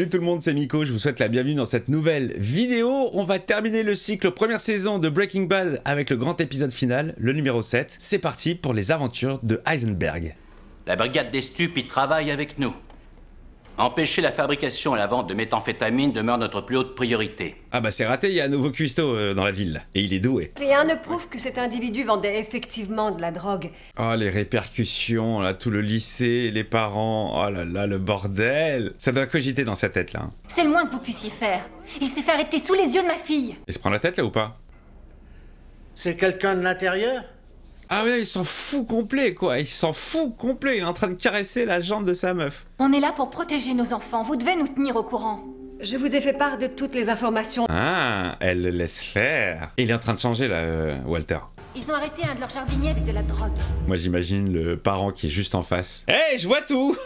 Salut tout le monde, c'est Miko, je vous souhaite la bienvenue dans cette nouvelle vidéo. On va terminer le cycle première saison de Breaking Bad avec le grand épisode final, le numéro 7. C'est parti pour les aventures de Heisenberg. La brigade des stupes y travaille avec nous. Empêcher la fabrication et la vente de méthamphétamine demeure notre plus haute priorité. Ah bah c'est raté, il y a un nouveau cuistot dans la ville. Et il est doué. Rien ne prouve que cet individu vendait effectivement de la drogue. Oh les répercussions, là, tout le lycée, les parents, oh là là, le bordel. Ça doit cogiter dans sa tête là. C'est le moins que vous puissiez faire. Il s'est fait arrêter sous les yeux de ma fille. Il se prend la tête là ou pas? C'est quelqu'un de l'intérieur? Ah ouais, il s'en fout complet quoi, il s'en fout complet, il est en train de caresser la jambe de sa meuf. On est là pour protéger nos enfants, vous devez nous tenir au courant. Je vous ai fait part de toutes les informations. Ah, elle le laisse faire. Il est en train de changer là, Walter. Ils ont arrêté un de leurs jardiniers avec de la drogue. Moi j'imagine le parent qui est juste en face. Hé, je vois tout.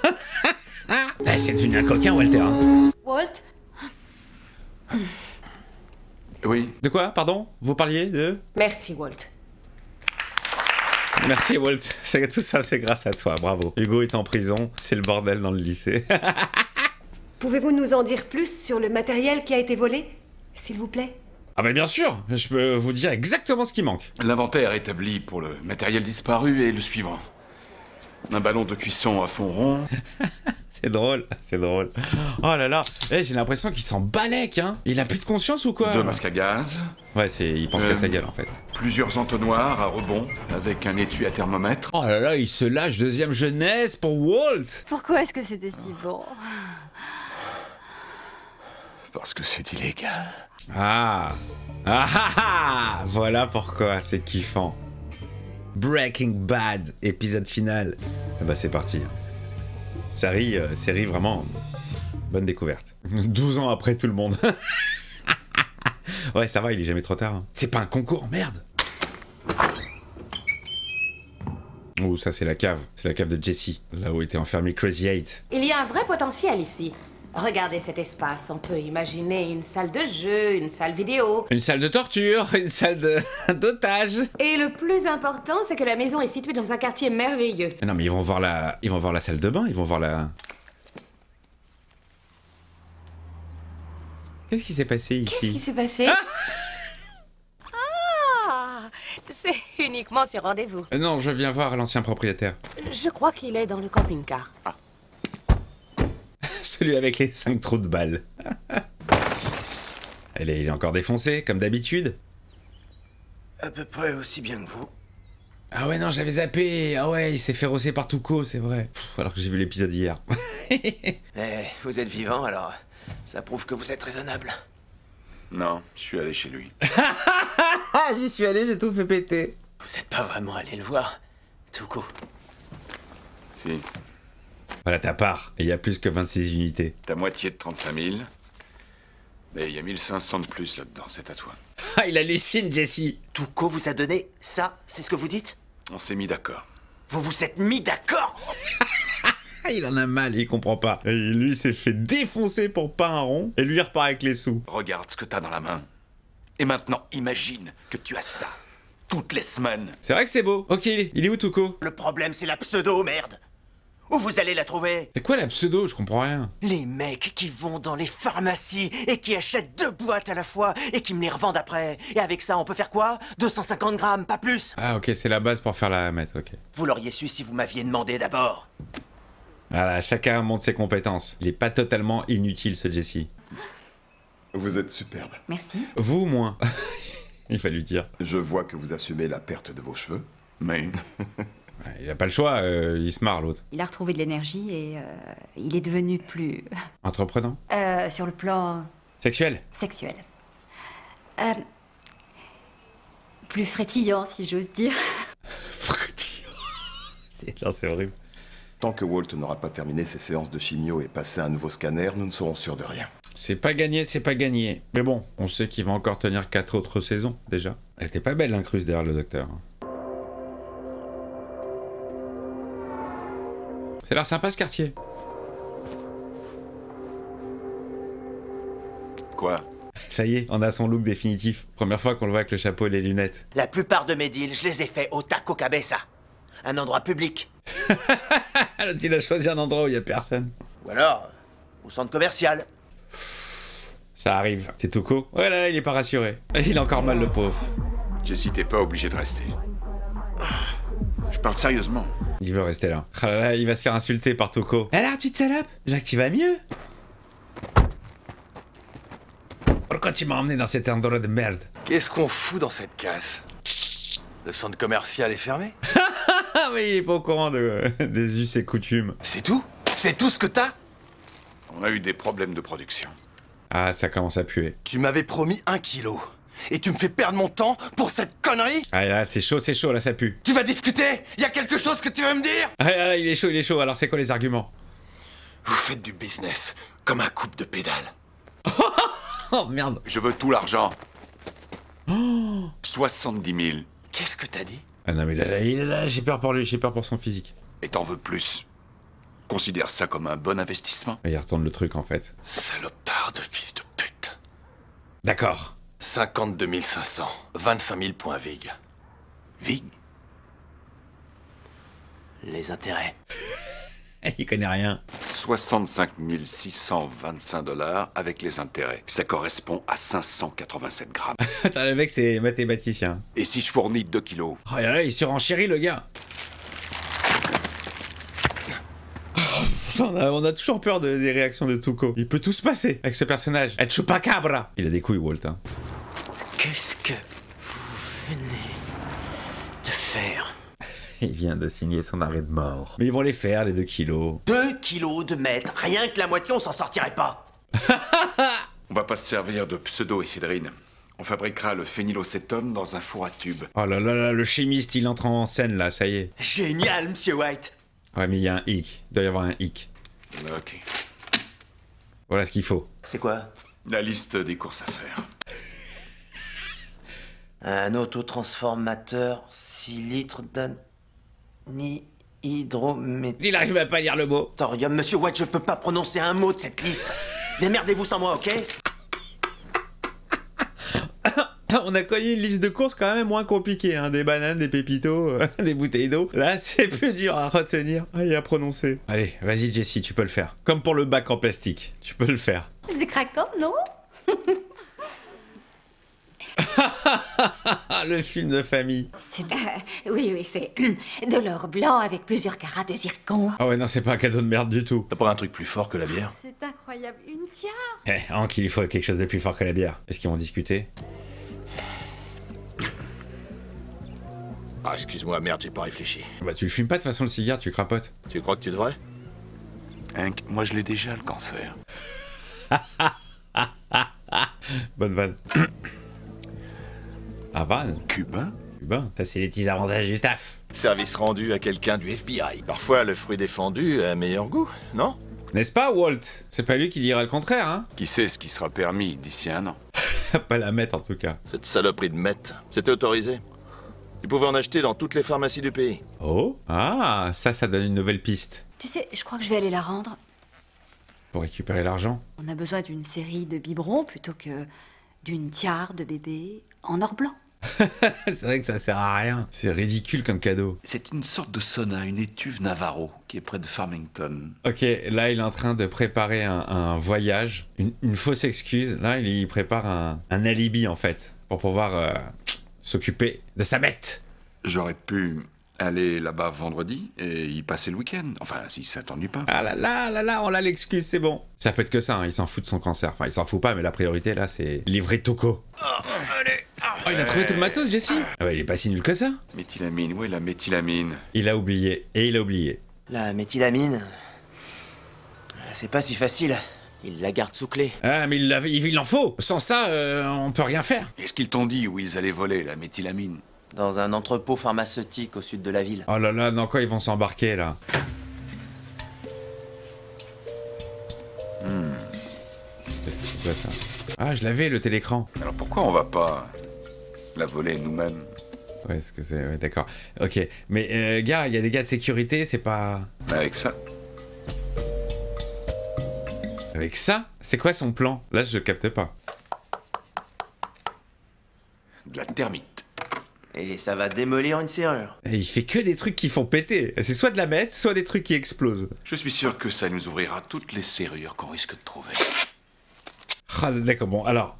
C'est devenu un coquin Walter. Walt? Oui. De quoi, pardon? Vous parliez de... Merci, Walt. Merci Walt, tout ça c'est grâce à toi, bravo. Hugo est en prison, c'est le bordel dans le lycée. Pouvez-vous nous en dire plus sur le matériel qui a été volé, s'il vous plaît? Ah bah bien sûr, je peux vous dire exactement ce qui manque. L'inventaire établi pour le matériel disparu est le suivant. Un ballon de cuisson à fond rond. C'est drôle, c'est drôle. Oh là là, j'ai l'impression qu'il s'en balèque, hein. Il a plus de conscience ou quoi? 2 masques à gaz. Ouais, il pense qu'à sa gueule en fait. Plusieurs entonnoirs à rebond avec un étui à thermomètre. Oh là là, il se lâche, deuxième jeunesse pour Walt. Pourquoi est-ce que c'était si bon? Parce que c'est illégal. Voilà pourquoi, c'est kiffant. Breaking Bad, épisode final. Ah bah c'est parti. Série vraiment bonne découverte. 12 ans après tout le monde. Ouais, ça va, il est jamais trop tard. Hein. C'est pas un concours, merde. Oh, ça c'est la cave. C'est la cave de Jesse, là où était enfermé Crazy 8. Il y a un vrai potentiel ici. Regardez cet espace, on peut imaginer une salle de jeu, une salle vidéo. Une salle de torture, une salle d'otage. Et le plus important, c'est que la maison est située dans un quartier merveilleux. Non mais ils vont voir la salle de bain, ils vont voir la... Qu'est-ce qui s'est passé ici? Qu'est-ce qui s'est passé? Ah, c'est uniquement sur rendez-vous. Non, je viens voir l'ancien propriétaire. Je crois qu'il est dans le camping-car. Celui avec les 5 trous de balles. Il est encore défoncé, comme d'habitude. À peu près aussi bien que vous. Ah ouais, non, j'avais zappé. Ah ouais, il s'est fait rosser par Tuco, c'est vrai. Alors que j'ai vu l'épisode hier. Vous êtes vivant, alors ça prouve que vous êtes raisonnable. Non, je suis allé chez lui. J'y suis allé, j'ai tout fait péter. Vous êtes pas vraiment allé le voir, Tuco. Si. Voilà ta part. Et il y a plus que 26 unités. Ta moitié de 35 000. Et il y a 1500 de plus là-dedans, c'est à toi. Ah, il hallucine, Jesse. Tuco vous a donné ça, c'est ce que vous dites? On s'est mis d'accord. Vous vous êtes mis d'accord? Il en a mal, il comprend pas. Et lui s'est fait défoncer pour pas un rond. Et lui il repart avec les sous. Regarde ce que t'as dans la main. Et maintenant, imagine que tu as ça. Toutes les semaines. C'est vrai que c'est beau. Ok, il est où Tuco? Le problème, c'est la pseudo, merde. Où vous allez la trouver? C'est quoi la pseudo? Je comprends rien. Les mecs qui vont dans les pharmacies et qui achètent 2 boîtes à la fois et qui me les revendent après. Et avec ça, on peut faire quoi? 250 grammes, pas plus. Ah ok, c'est la base pour faire la mettre, ok. Vous l'auriez su si vous m'aviez demandé d'abord. Voilà, chacun montre ses compétences. Il est pas totalement inutile ce Jesse. Vous êtes superbe. Merci. Vous, moins. Il fallait lui dire. Je vois que vous assumez la perte de vos cheveux. Mais Il a pas le choix, il se marre l'autre. Il a retrouvé de l'énergie et il est devenu plus... Entreprenant. sur le plan Sexuel. sexuel. Plus frétillant, si j'ose dire. Frétillant. Non, c'est horrible. Tant que Walt n'aura pas terminé ses séances de chimio et passé un nouveau scanner, nous ne serons sûrs de rien. C'est pas gagné, c'est pas gagné. Mais bon, on sait qu'il va encore tenir 4 autres saisons, déjà. Elle était pas belle l'incruste derrière le docteur. C'est l'air sympa ce quartier. quoi? Ça y est, on a son look définitif. Première fois qu'on le voit avec le chapeau et les lunettes. La plupart de mes deals, je les ai faits au Taco Cabeza. Un endroit public. L'autre, il a choisi un endroit où il y a personne. Ou alors, au centre commercial. Ça arrive. C'est Tuco. Ouais, là, il est pas rassuré. Il a encore mal, le pauvre. Jessie, t'es pas obligé de rester. Je parle sérieusement. Il veut rester là. Ah là là, il va se faire insulter par Tuco. Alors, petite salope, Jacques, tu vas mieux? Pourquoi tu m'as emmené dans cet endroit de merde? Qu'est-ce qu'on fout dans cette casse? Le centre commercial est fermé? Ah mais il est pas au courant des us et coutumes. C'est tout? C'est tout ce que t'as? On a eu des problèmes de production. Ah, ça commence à puer. Tu m'avais promis 1 kilo. Et tu me fais perdre mon temps pour cette connerie? Ah là, c'est chaud, là, ça pue. Tu vas discuter? Y a quelque chose que tu veux me dire? Ah là, il est chaud. Alors, c'est quoi les arguments? Vous faites du business comme un couple de pédales. Oh merde. Je veux tout l'argent. 70 000. Qu'est-ce que t'as dit? Ah non, mais là, il est là, j'ai peur pour lui, j'ai peur pour son physique. Et t'en veux plus. Considère ça comme un bon investissement. Il retourne le truc, en fait. Salopard de fils de pute. D'accord. 52 500. 25 000 points VIG. Vig. Les intérêts. Il connaît rien. 65 625 $ avec les intérêts. Ça correspond à 587 grammes. Attends, le mec, c'est mathématicien. Et si je fournis 2 kilos? Oh là là, il surenchérit, le gars. Oh, putain, on a toujours peur des réactions de Tuco. Il peut tout se passer avec ce personnage. El Chupacabra. Il a des couilles, Walt. Hein. Qu'est-ce que vous venez de faire? Il vient de signer son arrêt de mort. Mais ils vont les faire, les 2 kilos. 2 kilos de mètres. Rien que la moitié, on s'en sortirait pas. On va pas se servir de pseudo-éphédrine. On fabriquera le phénylocétone dans un four à tube. Oh là là là, le chimiste, il entre en scène, là, ça y est. Génial, monsieur White. Ouais, mais il y a un hic. Il doit y avoir un hic. Ok. Voilà ce qu'il faut. C'est quoi? La liste des courses à faire. Un autotransformateur 6 litres d'anhydrométhorium. Il arrive même pas à lire le mot. Monsieur White, je peux pas prononcer un mot de cette liste. Démerdez-vous sans moi, ok? On a connu une liste de courses quand même moins compliquée, hein. Des bananes, des pépitos, des bouteilles d'eau. Là, c'est plus dur à retenir et à prononcer. Allez, vas-y Jessie, tu peux le faire. Comme pour le bac en plastique, tu peux le faire. C'est craquant, non? Le film de famille. Oui, c'est de l'or blanc avec plusieurs carats de zircon. Ah ouais, non, c'est pas un cadeau de merde du tout. T'as pas un truc plus fort que la bière? C'est incroyable, une tiare. Hank, il lui faut quelque chose de plus fort que la bière. Est-ce qu'ils vont discuter? Ah, excuse-moi, merde, j'ai pas réfléchi. Bah tu fumes pas de toute façon le cigare, tu crapotes. Tu crois que tu devrais? Hank, moi je l'ai déjà, le cancer. Bonne vanne. Havane. Cubain? Cubain, ça c'est les petits avantages du taf. Service rendu à quelqu'un du FBI. Parfois, le fruit défendu a meilleur goût, non? N'est-ce pas, Walt? C'est pas lui qui dira le contraire, hein? Qui sait ce qui sera permis d'ici 1 an? Pas la mettre en tout cas. Cette saloperie de meth, c'était autorisé. Ils pouvaient en acheter dans toutes les pharmacies du pays. Oh? Ah, ça donne une nouvelle piste. Tu sais, je crois que je vais aller la rendre. Pour récupérer l'argent. On a besoin d'une série de biberons plutôt que d'une tiare de bébé en or blanc. C'est vrai que ça sert à rien. C'est ridicule comme cadeau. C'est une sorte de sauna, une étuve Navarro, qui est près de Farmington. Ok, là il est en train de préparer un voyage, une fausse excuse. Là il prépare un alibi en fait, pour pouvoir s'occuper de sa bête. J'aurais pu aller là-bas vendredi et y passer le week-end. Enfin, si ça t'ennuie pas. Ah là là, on a l'excuse, c'est bon. Ça peut être que ça, hein, il s'en fout de son cancer. Enfin, il s'en fout pas, mais la priorité là, c'est livrer Tuco. Oh, il a trouvé tout le matos, Jessie? Ah ouais, il est pas si nul que ça. Méthylamine, ouais, la méthylamine. Il a oublié, et il a oublié. La méthylamine, c'est pas si facile. Il la garde sous clé. Ah, mais il en faut. Sans ça, on peut rien faire. Est-ce qu'ils t'ont dit où ils allaient voler la méthylamine? Dans un entrepôt pharmaceutique au sud de la ville. Oh là là, dans quoi ils vont s'embarquer là? C'est quoi ça? Ah, je l'avais le télécran. Alors pourquoi on va pas la voler nous-mêmes? Ouais, ce que c'est, ouais, d'accord. Ok, mais gars, il y a des gars de sécurité, c'est pas... Avec ça. Avec ça? C'est quoi son plan? Là, je capte pas. De la thermite. Et ça va démolir une serrure. Et il fait que des trucs qui font péter. C'est soit de la meth, soit des trucs qui explosent. Je suis sûr que ça nous ouvrira toutes les serrures qu'on risque de trouver. Ah, d'accord, bon, alors,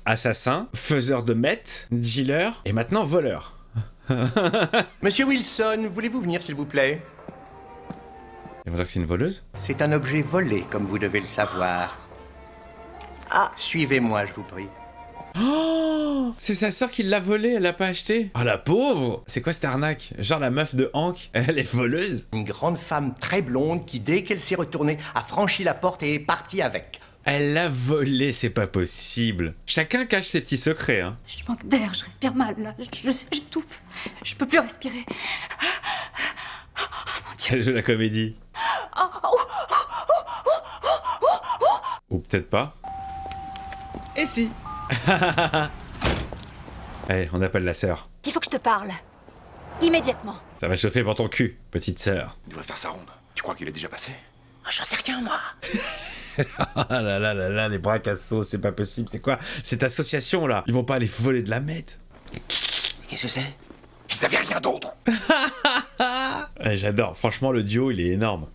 assassin, faiseur de meth, dealer, et maintenant voleur. Monsieur Wilson, voulez-vous venir s'il vous plaît? Ils vont dire que c'est une voleuse? C'est un objet volé, comme vous devez le savoir. Ah, suivez-moi, je vous prie. Oh, c'est sa sœur qui l'a volé, elle l'a pas acheté. Ah, la pauvre! C'est quoi cette arnaque? Genre la meuf de Hank, elle est voleuse? Une grande femme très blonde qui, dès qu'elle s'est retournée, a franchi la porte et est partie avec. Elle l'a volé, c'est pas possible. Chacun cache ses petits secrets, hein. Je manque d'air, je respire mal, là. J'étouffe. Je peux plus respirer. Oh, mon Dieu. Elle joue la comédie. Ou peut-être pas. Et si. Allez, on appelle la sœur. Il faut que je te parle. Immédiatement. Ça va chauffer pour ton cul, petite sœur. Il devrait faire sa ronde. Tu crois qu'il est déjà passé? J'en sais rien, moi. Ah là là là là, les bras à sauce, c'est pas possible. C'est quoi cette association là? Ils vont pas aller voler de la meth? Qu'est-ce que c'est? Ils avaient rien d'autre. J'adore, franchement le duo il est énorme.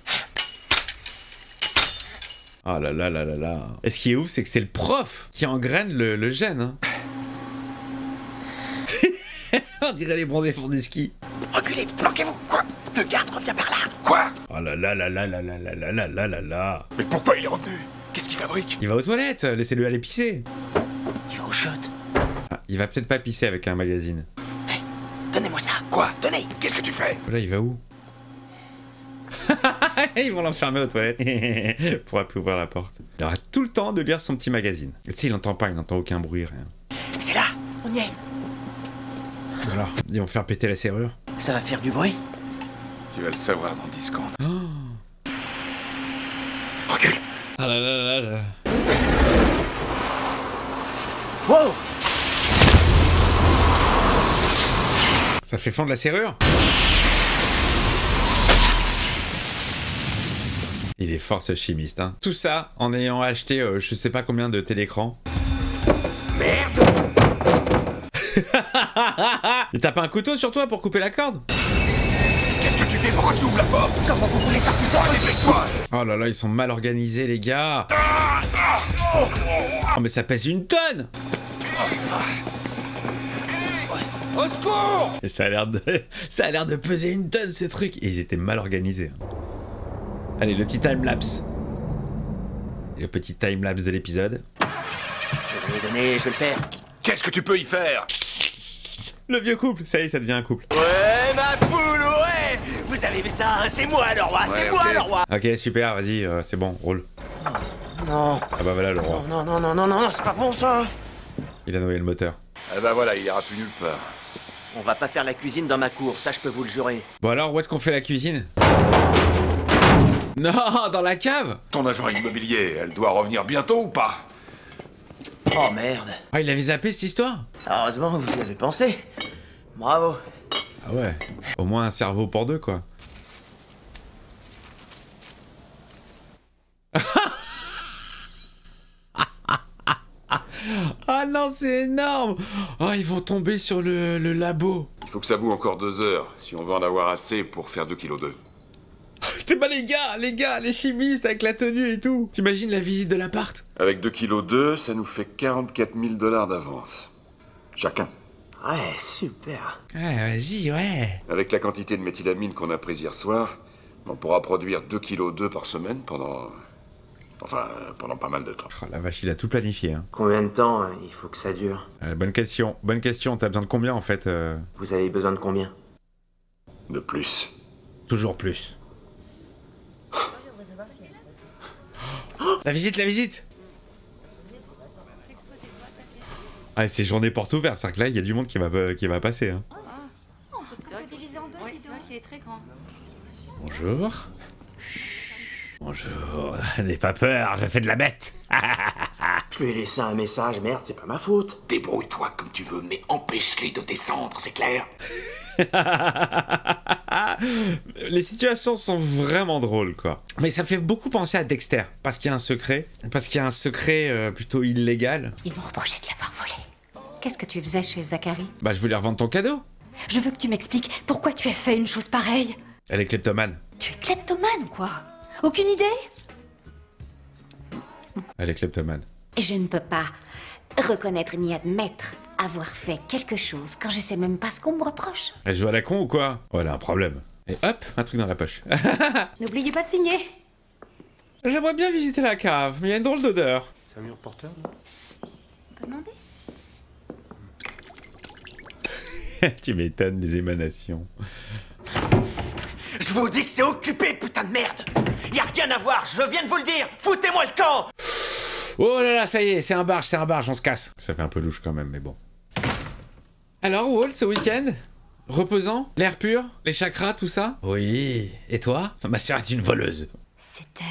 Oh là là là là là. Et ce qui est ouf, c'est que c'est le prof qui engraine le gène. Hein. On dirait les bronzés font du ski. Reculez, bloquez-vous. Quoi? Le garde revient par là. Quoi? Oh là là là là là là là là là là là là. Mais pourquoi il est revenu? Qu'est-ce qu'il fabrique? Il va aux toilettes, laissez-le aller pisser. Il va au shot. Ah, il va peut-être pas pisser avec un magazine. Hey, donnez-moi ça. Quoi? Donnez. Qu'est-ce que tu fais? Là, il va où? Ils vont l'enfermer aux toilettes. Il pourra plus ouvrir la porte. Il aura tout le temps de lire son petit magazine. Tu sais, il n'entend pas, il n'entend aucun bruit, rien. C'est là. On y est. Alors, ils vont faire péter la serrure. Ça va faire du bruit? Tu vas le savoir dans 10 secondes. Oh. Recule. Ah là là là là. Wow! Ça fait fondre la serrure. Il est fort ce chimiste, hein. Tout ça en ayant acheté je sais pas combien de télécrans. Merde! Et t'as pas un couteau sur toi pour couper la corde? Qu'est-ce que tu fais? Pourquoi tu ouvres la porte? Comment vous voulez sortir ça? Dépêche-toi! Oh là là, ils sont mal organisés les gars. Oh mais ça pèse une tonne. Au secours! Et ça a l'air de peser une tonne ces trucs. Et ils étaient mal organisés. Allez, le petit time-lapse. Le petit time-lapse de l'épisode. Je vais le donner, je vais le faire. Qu'est-ce que tu peux y faire? Le vieux couple, ça y est, ça devient un couple. Ouais, ma poule, ouais! Vous avez vu ça, hein? C'est moi le roi, c'est moi le roi! Ok, super, vas-y, c'est bon, roule. Non. Ah bah voilà le roi. Non, non, non, non, non, c'est pas bon ça! Il a noyé le moteur. Ah bah voilà, il ira plus nulle part. On va pas faire la cuisine dans ma cour, ça je peux vous le jurer. Bon alors, où est-ce qu'on fait la cuisine? Non, dans la cave. Ton agent immobilier, elle doit revenir bientôt ou pas? Oh merde. Ah, il avait zappé cette histoire? Heureusement, vous y avez pensé. Bravo. Ah ouais, au moins un cerveau pour deux, quoi. Ah non, c'est énorme. Oh, ils vont tomber sur le labo. Il faut que ça boue encore 2 heures, si on veut en avoir assez pour faire 2,2 kg. T'es pas les gars, les chimistes avec la tenue et tout. T'imagines la visite de l'appart? Avec 2,2 kg, ça nous fait 44 000 $ d'avance. Chacun. Ouais, super. Ouais, vas-y, ouais. Avec la quantité de méthylamine qu'on a prise hier soir, on pourra produire 2,2 kg par semaine pendant... Enfin, pendant pas mal de temps. Oh, la vache, il a tout planifié, hein. Combien de temps il faut que ça dure? Bonne question. T'as besoin de combien, en fait Vous avez besoin de combien? De plus. Toujours plus. La visite! Ah, c'est journée porte ouverte, c'est-à-dire que là, il y a du monde qui va passer, hein. Il est très grand. Bonjour. Bonjour. N'aie pas peur, je fais de la bête. Je lui ai laissé un message, merde, c'est pas ma faute. Débrouille-toi comme tu veux, mais empêche-les de descendre, c'est clair? Les situations sont vraiment drôles, quoi. Mais ça fait beaucoup penser à Dexter, parce qu'il y a un secret plutôt illégal. Ils m'ont reproché de l'avoir volé. Qu'est-ce que tu faisais chez Zachary? Bah, je voulais revendre ton cadeau. Je veux que tu m'expliques pourquoi tu as fait une chose pareille. Elle est kleptomane. Tu es kleptomane ou quoi? Aucune idée? Elle est kleptomane. Je ne peux pas reconnaître ni admettre avoir fait quelque chose quand je sais même pas ce qu'on me reproche. Elle joue à la con ou quoi? Oh, elle a un problème. Et hop, un truc dans la poche. N'oubliez pas de signer. J'aimerais bien visiter la cave, mais il y a une drôle d'odeur. C'est un mur porteur, là? On peut demander. Tu m'étonnes, les émanations. Je vous dis que c'est occupé, putain de merde. Y a rien à voir, je viens de vous le dire. Foutez-moi le camp. Oh là là, ça y est, c'est un barge, on se casse. Ça fait un peu louche quand même, mais bon. Alors, Walt, ce week-end? Reposant? L'air pur? Les chakras, tout ça? Oui. Et toi? Ma sœur est une voleuse. C'était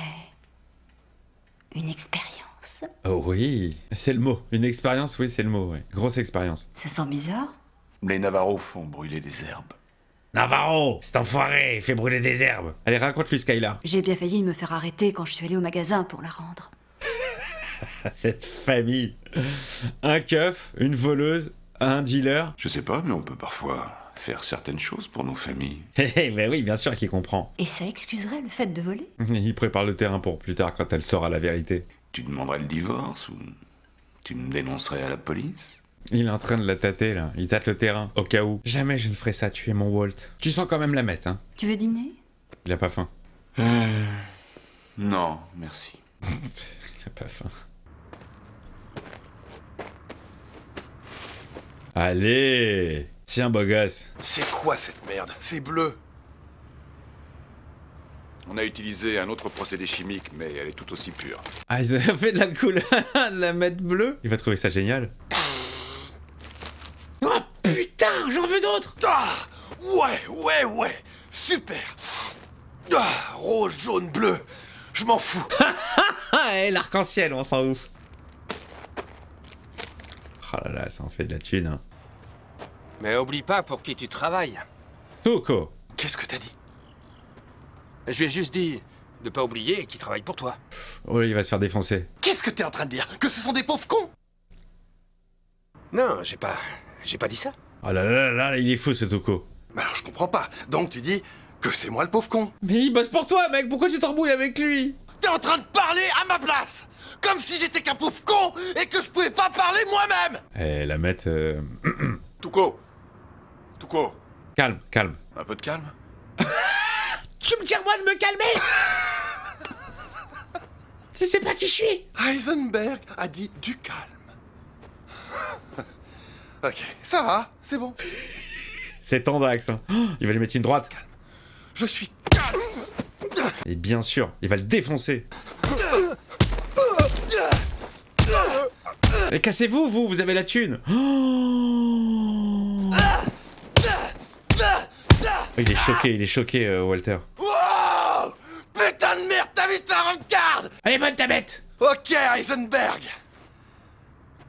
une expérience. Oh oui, c'est le mot. Une expérience, oui, c'est le mot, ouais. Grosse expérience. Ça sent bizarre. Les Navarros font brûler des herbes. Navarro, cet enfoiré, il fait brûler des herbes. Allez, raconte-lui, Skylar. J'ai bien failli me faire arrêter quand je suis allée au magasin pour la rendre. Cette famille. Un keuf, une voleuse, un dealer. Je sais pas, mais on peut parfois faire certaines choses pour nos familles. Ben oui, bien sûr qu'il comprend. Et ça excuserait le fait de voler? Il prépare le terrain pour plus tard quand elle saura la vérité. Tu demanderais le divorce ou tu me dénoncerais à la police? Il est en train de la tâter, là. Il tâte le terrain, au cas où. Jamais je ne ferai ça, tuer mon Walt. Tu sens quand même la mettre, hein. Tu veux dîner? Il a pas faim. Non, merci. Il a pas faim. Allez! Tiens, beau gosse. C'est quoi cette merde? C'est bleu. On a utilisé un autre procédé chimique, mais elle est tout aussi pure. Ah, ils ont fait de la couleur, de la mettre bleue. Il va trouver ça génial. Oh putain, j'en veux d'autres. Ah! Ouais. Super. Ah, rose, jaune, bleu. Je m'en fous. Et l'arc-en-ciel, on s'en ouf. Oh là là, ça en fait de la thune, hein. Mais oublie pas pour qui tu travailles. Tuco. Qu'est-ce que t'as dit? Je lui ai juste dit de pas oublier qu'il travaille pour toi. Oh, il va se faire défoncer. Qu'est-ce que t'es en train de dire? Que ce sont des pauvres cons? Non, j'ai pas dit ça. Oh là là là là, il est fou ce Tuco. Mais alors je comprends pas. Donc tu dis que c'est moi le pauvre con? Mais il bosse pour toi, mec, pourquoi tu t'embrouilles avec lui? T'es en train de parler à ma place! Comme si j'étais qu'un pauvre con et que je pouvais pas parler moi-même! Eh, la mettre... Tuco! Calme. Un peu de calme? Tu me dis à moi de me calmer. Tu sais pas qui je suis. Heisenberg a dit du calme. Ok, ça va, c'est bon. C'est Tandax, hein. Oh, il va lui mettre une droite. Calme. Je suis calme. Et bien sûr, il va le défoncer. Et cassez-vous, vous avez la thune. Oh. Il est choqué, Walter. Wow! Putain de merde, t'as vu ça, regarde! Allez, bonne ta bête. Ok, Heisenberg.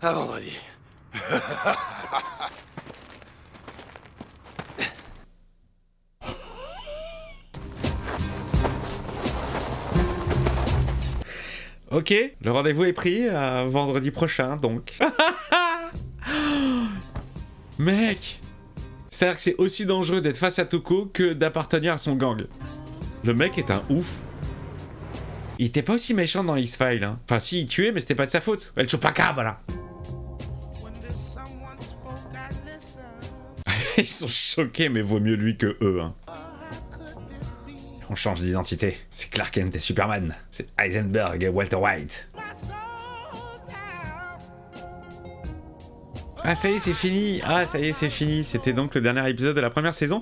À vendredi. Ok, le rendez-vous est pris à vendredi prochain, donc. Mec, c'est-à-dire que c'est aussi dangereux d'être face à Tuco que d'appartenir à son gang. Le mec est un ouf. Il était pas aussi méchant dans X-Files, hein. Enfin, si, il tuait, mais c'était pas de sa faute. El Chupacabra. Ils sont choqués, mais vaut mieux lui que eux, hein. On change d'identité. C'est Clark Kent et Superman. C'est Heisenberg et Walter White. Ah ça y est c'est fini. C'était donc le dernier épisode de la première saison.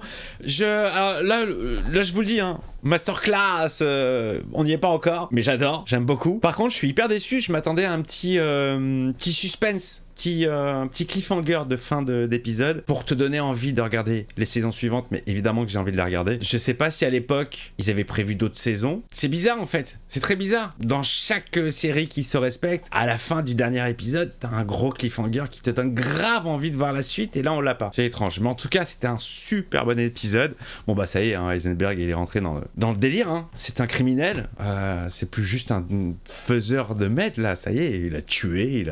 Alors, là je vous le dis, hein, masterclass, on n'y est pas encore, mais j'adore, j'aime beaucoup. Par contre je suis hyper déçu, je m'attendais à un petit suspense, un petit cliffhanger de fin d'épisode pour te donner envie de regarder les saisons suivantes, mais évidemment que j'ai envie de les regarder. Je sais pas si à l'époque ils avaient prévu d'autres saisons. C'est bizarre en fait, c'est très bizarre. Dans chaque série qui se respecte, à la fin du dernier épisode, t'as un gros cliffhanger qui te donne grave envie de voir la suite, et là on l'a pas. C'est étrange, mais en tout cas c'était un super bon épisode. Bon bah ça y est, hein, Heisenberg il est rentré dans le délire, hein. C'est un criminel, c'est plus juste un faiseur de meth là, ça y est, il a tué,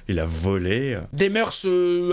il a volé. blé. Des mœurs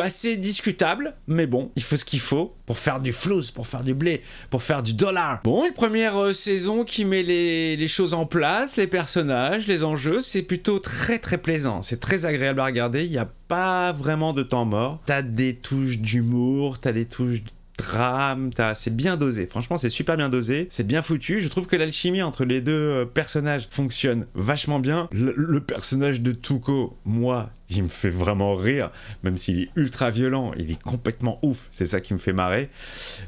assez discutables, mais bon, il faut ce qu'il faut pour faire du flouze, pour faire du blé, pour faire du dollar. Bon, une première saison qui met les choses en place, les personnages, les enjeux, c'est plutôt très très plaisant. C'est très agréable à regarder, il n'y a pas vraiment de temps mort. T'as des touches d'humour, t'as des touches drame, c'est bien dosé, franchement c'est super bien dosé, c'est bien foutu, je trouve que l'alchimie entre les deux personnages fonctionne vachement bien. Le personnage de Tuco, moi, il me fait vraiment rire, même s'il est ultra violent, il est complètement ouf, c'est ça qui me fait marrer.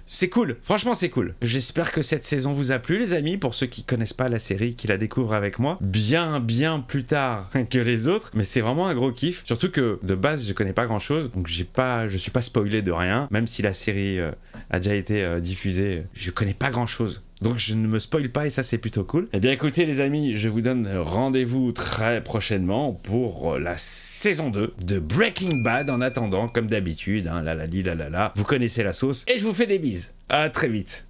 C'est cool, franchement c'est cool. J'espère que cette saison vous a plu les amis, pour ceux qui connaissent pas la série, qui la découvrent avec moi, bien plus tard que les autres, mais c'est vraiment un gros kiff, surtout que de base je connais pas grand chose, donc je suis pas spoilé de rien, même si la série a déjà été diffusée, je connais pas grand chose. Donc je ne me spoil pas et ça c'est plutôt cool. Eh bien écoutez les amis, je vous donne rendez-vous très prochainement pour la saison 2 de Breaking Bad. En attendant, comme d'habitude, la, vous connaissez la sauce. Et je vous fais des bises. À très vite.